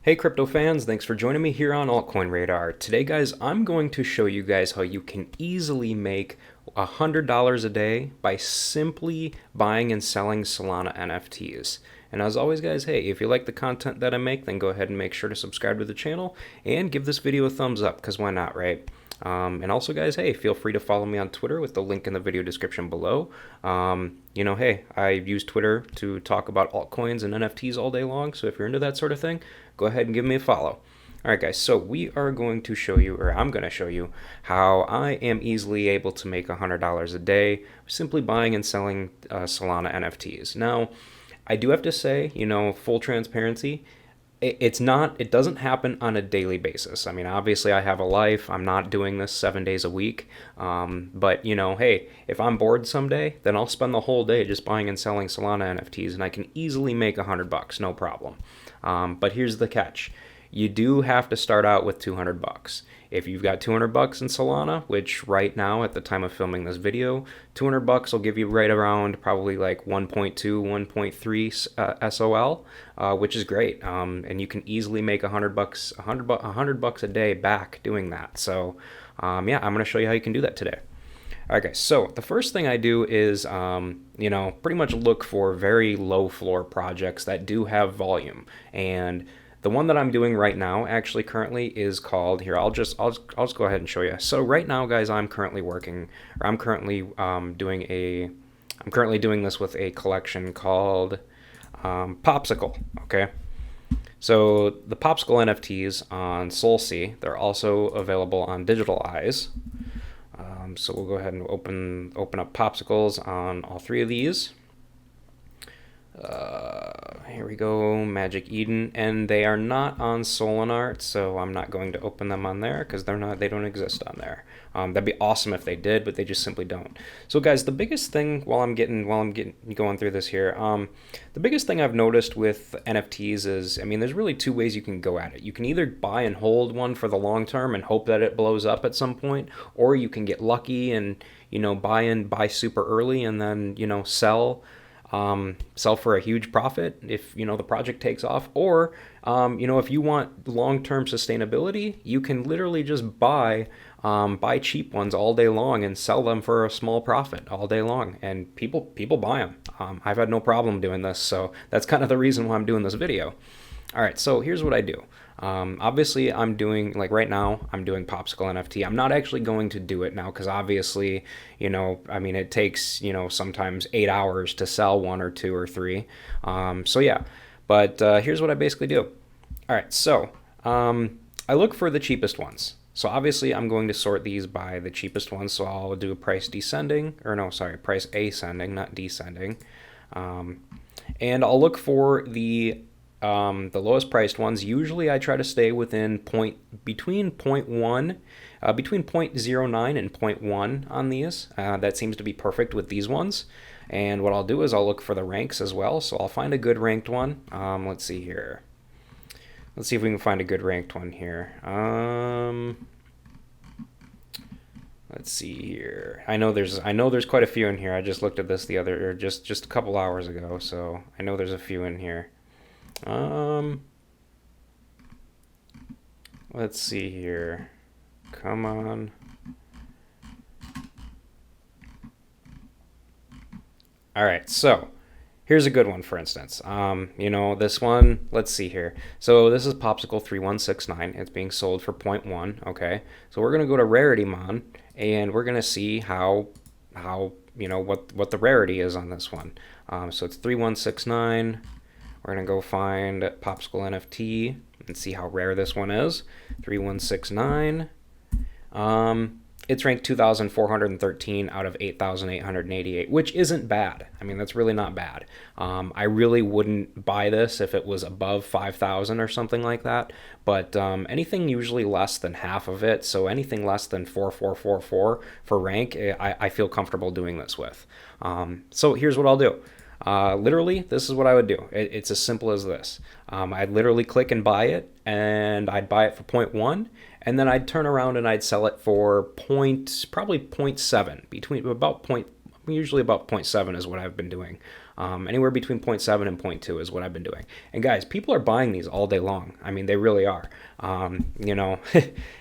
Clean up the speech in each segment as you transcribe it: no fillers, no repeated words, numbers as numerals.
Hey crypto fans, thanks for joining me here on Altcoin Radar. Today guys, I'm going to show you guys how you can easily make $100 a day by simply buying and selling Solana NFTs. And as always guys, hey, if you like the content that I make, then go ahead and make sure to subscribe to the channel and give this video a thumbs up, because why not, right? And also guys, hey, feel free to follow me on Twitter with the link in the video description below. Hey, I use Twitter to talk about altcoins and NFTs all day long, so if you're into that sort of thing, go ahead and give me a follow. Alright guys, so we are going to show you, or I'm going to show you, how I am easily able to make $100 a day simply buying and selling Solana NFTs. Now, I do have to say, full transparency, it doesn't happen on a daily basis. I mean, obviously I have a life. I'm not doing this 7 days a week. But hey, if I'm bored someday, then I'll spend the whole day just buying and selling Solana NFTs, and I can easily make $100, no problem. But here's the catch. You do have to start out with $200. If you've got $200 in Solana, which right now at the time of filming this video, $200 will give you right around probably like 1.2, 1.3 SOL, which is great. And you can easily make $100 a day back doing that. So yeah, I'm going to show you how you can do that today. All right, guys, so the first thing I do is, pretty much look for very low floor projects that do have volume. And the one that I'm doing right now, actually currently, is called, here, I'll just go ahead and show you. So right now, guys, I'm currently doing this with a collection called Popsicle, okay? So the Popsicle NFTs on SolSea, they're also available on Digital Eyes. So we'll go ahead and open up Popsicles on all three of these. Here we go, Magic Eden, and they are not on Solana, so I'm not going to open them on there because they don't exist on there. That'd be awesome if they did, but they just simply don't. So guys, the biggest thing while I'm going through this here, the biggest thing I've noticed with NFTs is, I mean, there's really two ways you can go at it. You can either buy and hold one for the long term and hope that it blows up at some point, or you can get lucky and buy super early and then sell for a huge profit if the project takes off. Or if you want long-term sustainability, you can literally just buy cheap ones all day long and sell them for a small profit all day long, and people buy them. I've had no problem doing this, so that's kind of the reason why I'm doing this video. All right, so here's what I do. Obviously I'm doing, like right now, I'm doing Popsicle NFT. I'm not actually going to do it now because obviously, I mean, it takes, sometimes 8 hours to sell 1 or 2 or 3. So yeah, but here's what I basically do. All right, so I look for the cheapest ones. So obviously I'm going to sort these by the cheapest ones. So I'll do a price descending, or no, sorry, price ascending, not descending. And I'll look for the lowest priced ones. Usually I try to stay within between 0.09 and 0.1 on these. That seems to be perfect with these ones. And what I'll do is I'll look for the ranks as well. So I'll find a good ranked one. Let's see here. Let's see if we can find a good ranked one here. Let's see here. I know there's quite a few in here. I just looked at this just a couple hours ago, so I know there's a few in here. Let's see here. Come on. All right, so here's a good one, for instance. This one, let's see here. So this is Popsicle 3169. It's being sold for 0.1, okay? So we're going to go to RarityMon, and we're going to see what the rarity is on this one. So it's 3169. We're going to go find Popsicle NFT and see how rare this one is. 3169. It's ranked 2,413 out of 8,888, which isn't bad. I mean, that's really not bad. I really wouldn't buy this if it was above 5,000 or something like that. But anything usually less than half of it, so anything less than 4,444 for rank, I feel comfortable doing this with. So here's what I'll do. Literally, this is what I would do. It's as simple as this. I'd literally click and buy it, and I'd buy it for 0.1, and then I'd turn around and I'd sell it for probably 0.7, usually about 0.7 is what I've been doing. Anywhere between 0.7 and 0.2 is what I've been doing. And guys, people are buying these all day long. I mean, they really are. You know,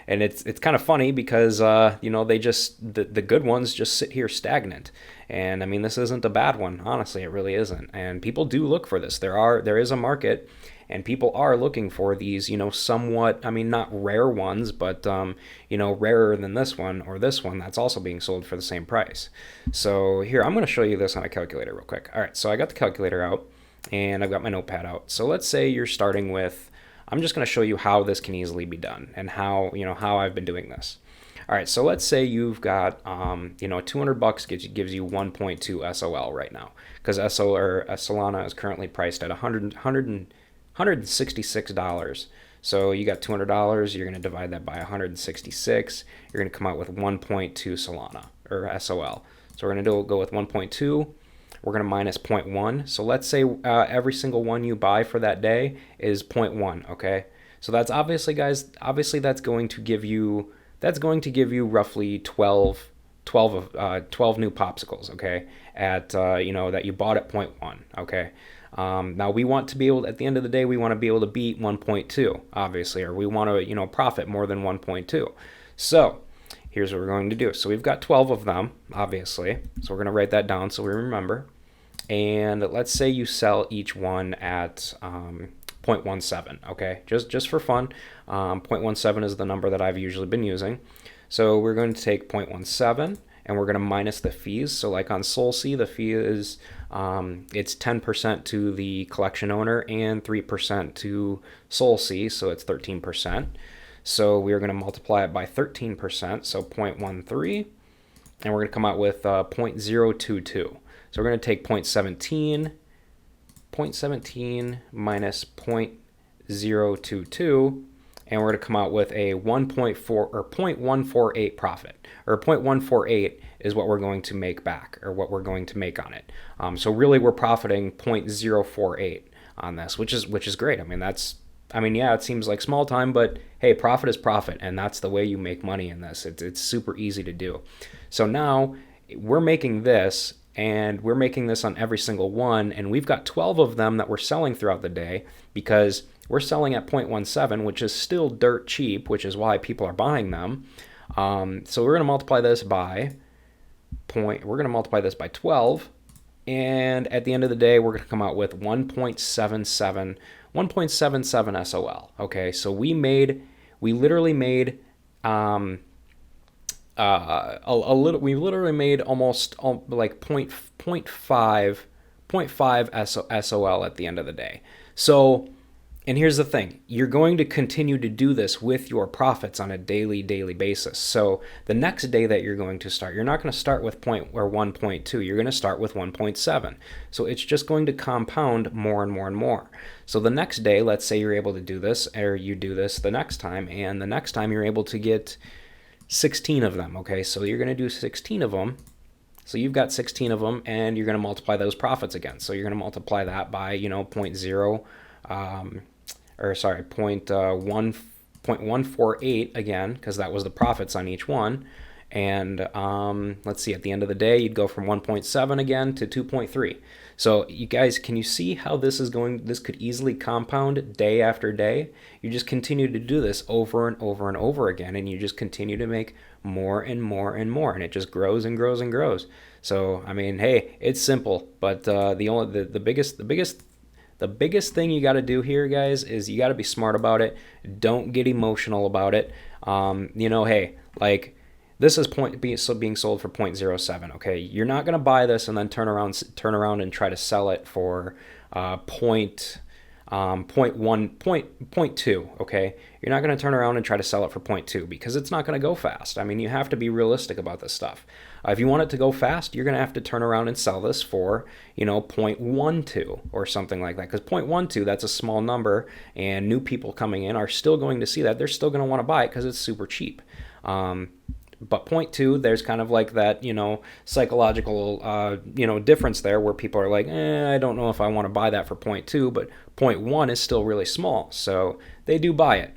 and it's kind of funny because you know, they just the good ones just sit here stagnant. And I mean, this isn't a bad one, honestly, it really isn't. And people do look for this. There is a market, and people are looking for these, you know, somewhat, I mean, not rare ones, but you know, rarer than this one or this one that's also being sold for the same price. So here, I'm going to show you this on a calculator real quick. All right, so I got the calculator out and I've got my notepad out. So let's say you're starting with, I'm just going to show you how this can easily be done and how, you know, how I've been doing this. All right, so let's say you've got, you know, $200 gives you 1.2 SOL right now, because Solana is currently priced at $166. So you got $200, you're going to divide that by 166, you're going to come out with 1.2 Solana, or SOL. So we're going to go with 1.2, we're going to minus 0.1. So let's say every single one you buy for that day is 0.1, okay? So that's obviously, guys, that's going to give you roughly 12 new popsicles, okay, at, you know, that you bought at 0.1, okay. Now we want to be able, at the end of the day, we want to be able to beat 1.2, obviously, or we want to, you know, profit more than 1.2. So here's what we're going to do. So we've got 12 of them, obviously. So we're going to write that down so we remember. And let's say you sell each one at 0.17, okay, just for fun. 0.17 is the number that I've usually been using. So we're going to take 0.17 and we're going to minus the fees. So like on SolC, the fee is it's 10% to the collection owner and 3% to SolC, so it's 13%. So we are going to multiply it by 13%, so 0.13, and we're going to come out with 0.022. So we're going to take 0.17 minus 0.022, and we're going to come out with a 1.4 or 0.148 profit, or 0.148 is what we're going to make back, or what we're going to make on it. So really we're profiting 0.048 on this, which is great. I mean, yeah, it seems like small time, but hey, profit is profit, and that's the way you make money in this. It's super easy to do. So now we're making this, and we're making this on every single one, and we've got 12 of them that we're selling throughout the day, because we're selling at 0.17, which is still dirt cheap, which is why people are buying them. So we're going to multiply this by 12, and at the end of the day, we're going to come out with 1.77 SOL. Okay, so we literally made almost like 0.5 SOL at the end of the day. So, and here's the thing, you're going to continue to do this with your profits on a daily basis. So the next day that you're going to start, you're not going to start with 1.2, you're going to start with 1.7. So it's just going to compound more and more and more. So the next day, let's say you're able to do this, or you do this the next time, and the next time you're able to get 16 of them, okay? So you're going to do 16 of them. So you've got 16 of them, and you're going to multiply those profits again. So you're going to multiply that by, you know, 0.148 again, because that was the profits on each one. And let's see, at the end of the day, you'd go from 1.7 again to 2.3. So you guys, can you see how this is going? This could easily compound day after day. You just continue to do this over and over and over again, and you just continue to make more and more and more, and it just grows and grows and grows. So I mean, hey, it's simple, but the biggest thing you got to do here, guys, is you got to be smart about it. Don't get emotional about it. You know, hey, like, this is being sold for 0.07. Okay, you're not gonna buy this and then turn around and try to sell it for 0.2. Okay, you're not gonna turn around and try to sell it for 0.2, because it's not gonna go fast. I mean, you have to be realistic about this stuff. If you want it to go fast, you're gonna have to turn around and sell this for, you know, 0.12 or something like that, because 0.12, that's a small number, and new people coming in are still going to see that. They're still gonna want to buy it because it's super cheap. But 0.2, there's kind of like that, you know, psychological, you know, difference there, where people are like, I don't know if I want to buy that for 0.2, but 0.1 is still really small, so they do buy it.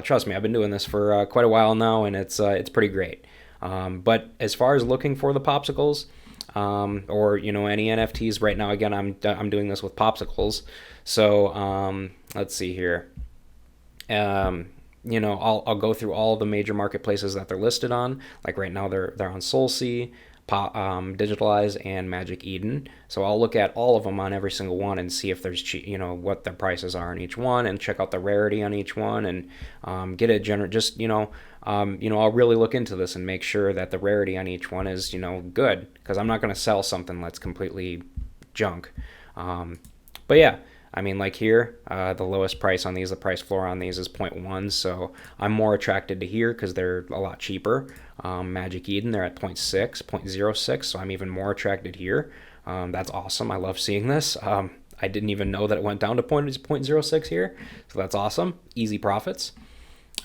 Trust me, I've been doing this for quite a while now, and it's pretty great. But as far as looking for the popsicles, or any NFTs. Right now, again, I'm doing this with popsicles. So let's see here. I'll go through all the major marketplaces that they're listed on. Like right now, they're on SolSea, Digitalize, and Magic Eden. So I'll look at all of them on every single one and see if there's what the prices are on each one, and check out the rarity on each one, and get a general I'll really look into this and make sure that the rarity on each one is good, because I'm not going to sell something that's completely junk. But yeah, I mean, like here, the lowest price on these, the price floor on these is 0.1, so I'm more attracted to here because they're a lot cheaper. Magic Eden, they're at 0.6, 0.06, so I'm even more attracted here. That's awesome. I love seeing this. I didn't even know that it went down to 0.06 here, so that's awesome. Easy profits.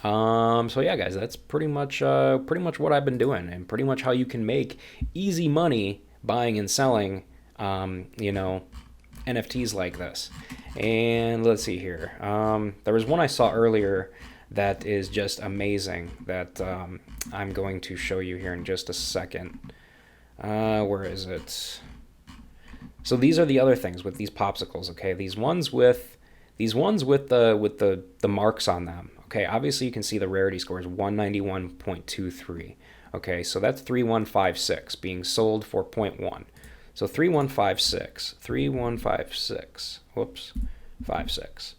So yeah, guys, that's pretty much what I've been doing, and pretty much how you can make easy money buying and selling, NFTs like this. And let's see here. There was one I saw earlier that is just amazing that I'm going to show you here in just a second. Where is it? So these are the other things with these popsicles. Okay, these ones with the marks on them. Okay, obviously you can see the rarity score is 191.23. Okay, so that's 3156 being sold for 0.1. So 3156, whoops, 56.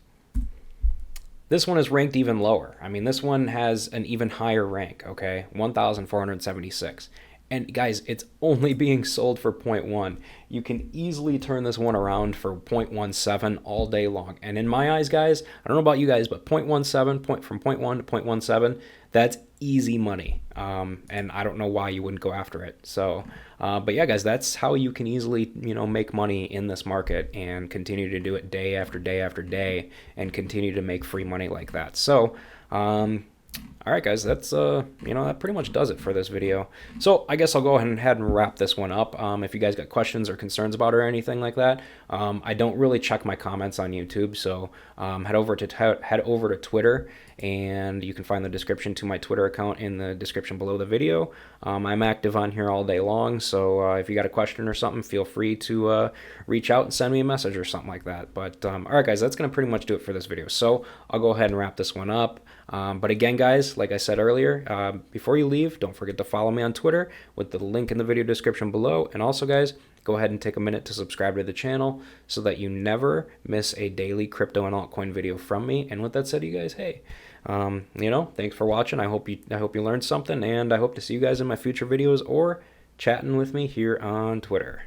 This one is ranked even lower. I mean, this one has an even higher rank, okay, 1,476. And guys, it's only being sold for 0.1. You can easily turn this one around for 0.17 all day long. And in my eyes, guys, I don't know about you guys, but 0.17, from 0.1 to 0.17, that's easy money. And I don't know why you wouldn't go after it. So, but yeah, guys, that's how you can easily, make money in this market and continue to do it day after day after day and continue to make free money like that. So, all right, guys, that's that pretty much does it for this video. So I guess I'll go ahead and wrap this one up. If you guys got questions or concerns about it or anything like that, I don't really check my comments on YouTube, so head over to Twitter, and you can find the description to my Twitter account in the description below the video. I'm active on here all day long, so if you got a question or something, feel free to reach out and send me a message or something like that. But all right, guys, that's gonna pretty much do it for this video. So I'll go ahead and wrap this one up. But again, guys, like I said earlier, before you leave, don't forget to follow me on Twitter with the link in the video description below. And also, guys, go ahead and take a minute to subscribe to the channel so that you never miss a daily crypto and altcoin video from me. And with that said, you guys, hey, thanks for watching. I hope you learned something, and I hope to see you guys in my future videos or chatting with me here on Twitter.